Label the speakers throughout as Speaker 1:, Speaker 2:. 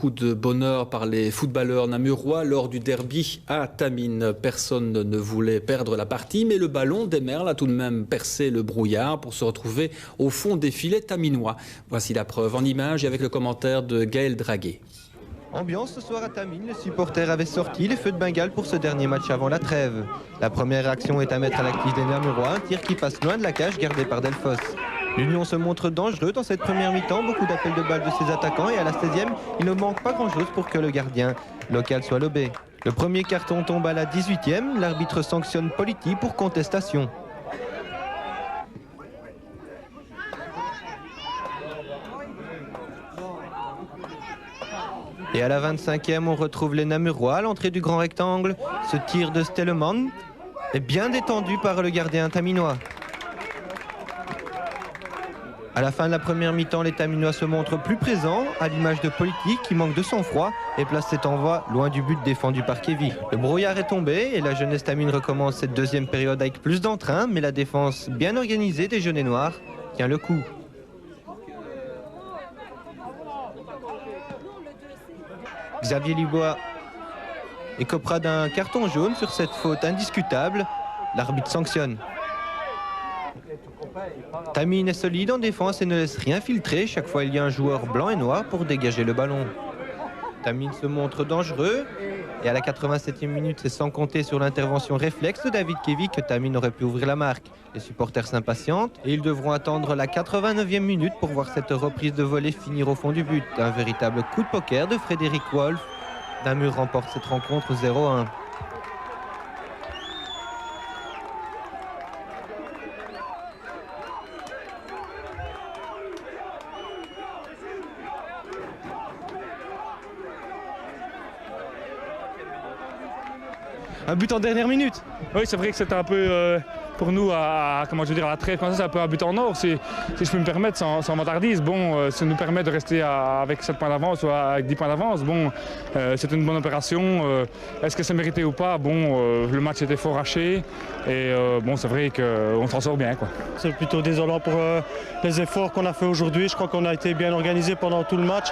Speaker 1: beaucoup de bonheur par les footballeurs namurois lors du derby à Tamines. Personne ne voulait perdre la partie, mais le ballon des Merles a tout de même percé le brouillard pour se retrouver au fond des filets taminois. Voici la preuve en images et avec le commentaire de Gaël Draguet.
Speaker 2: Ambiance ce soir à Tamines, les supporters avaient sorti les feux de Bengale pour ce dernier match avant la trêve. La première réaction est à mettre à l'actif des Namurois, un tir qui passe loin de la cage gardée par Delphos. L'Union se montre dangereux dans cette première mi-temps, beaucoup d'appels de balles de ses attaquants et à la 16e, il ne manque pas grand-chose pour que le gardien local soit lobé. Le premier carton tombe à la 18e, l'arbitre sanctionne Politi pour contestation. Et à la 25e, on retrouve les Namurois à l'entrée du grand rectangle. Ce tir de Stellman est bien détendu par le gardien taminois. À la fin de la première mi-temps, les Taminois se montrent plus présents, à l'image de Politi qui manque de sang-froid et place cet envoi loin du but défendu par Kevin. Le brouillard est tombé et la jeunesse tamine recommence cette deuxième période avec plus d'entrain, mais la défense bien organisée des Jaunes et Noirs tient le coup. Xavier Libois écopera d'un carton jaune sur cette faute indiscutable. L'arbitre sanctionne. Tamines est solide en défense et ne laisse rien filtrer. Chaque fois, il y a un joueur blanc et noir pour dégager le ballon. Tamines se montre dangereux. Et à la 87e minute, c'est sans compter sur l'intervention réflexe de David Kevy que Tamines aurait pu ouvrir la marque. Les supporters s'impatientent et ils devront attendre la 89e minute pour voir cette reprise de volée finir au fond du but. Un véritable coup de poker de Frédéric Wolff. Namur remporte cette rencontre 0-1.
Speaker 3: Un but en dernière minute.
Speaker 4: Oui, c'est vrai que c'était un peu pour nous à la trêve, c'est un peu un but en or, si je peux me permettre, sans vantardise. Bon, ça nous permet de rester avec 7 points d'avance ou avec 10 points d'avance. Bon, c'est une bonne opération. Est-ce que c'est mérité ou pas? Bon, le match était fort haché et bon, c'est vrai qu'on s'en sort bien, quoi.
Speaker 3: C'est plutôt désolant pour les efforts qu'on a fait aujourd'hui. Je crois qu'on a été bien organisé pendant tout le match.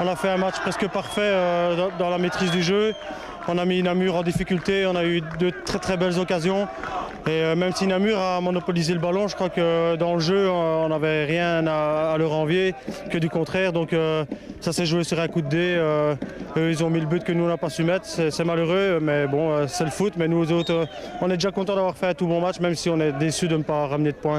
Speaker 3: On a fait un match presque parfait dans la maîtrise du jeu. On a mis Namur en difficulté, on a eu de très belles occasions. Et même si Namur a monopolisé le ballon, je crois que dans le jeu, on n'avait rien à leur envier, que du contraire. Donc ça s'est joué sur un coup de dé. Eux, ils ont mis le but que nous, on n'a pas su mettre. C'est malheureux, mais bon, c'est le foot. Mais nous autres, on est déjà contents d'avoir fait un tout bon match, même si on est déçus de ne pas ramener de points.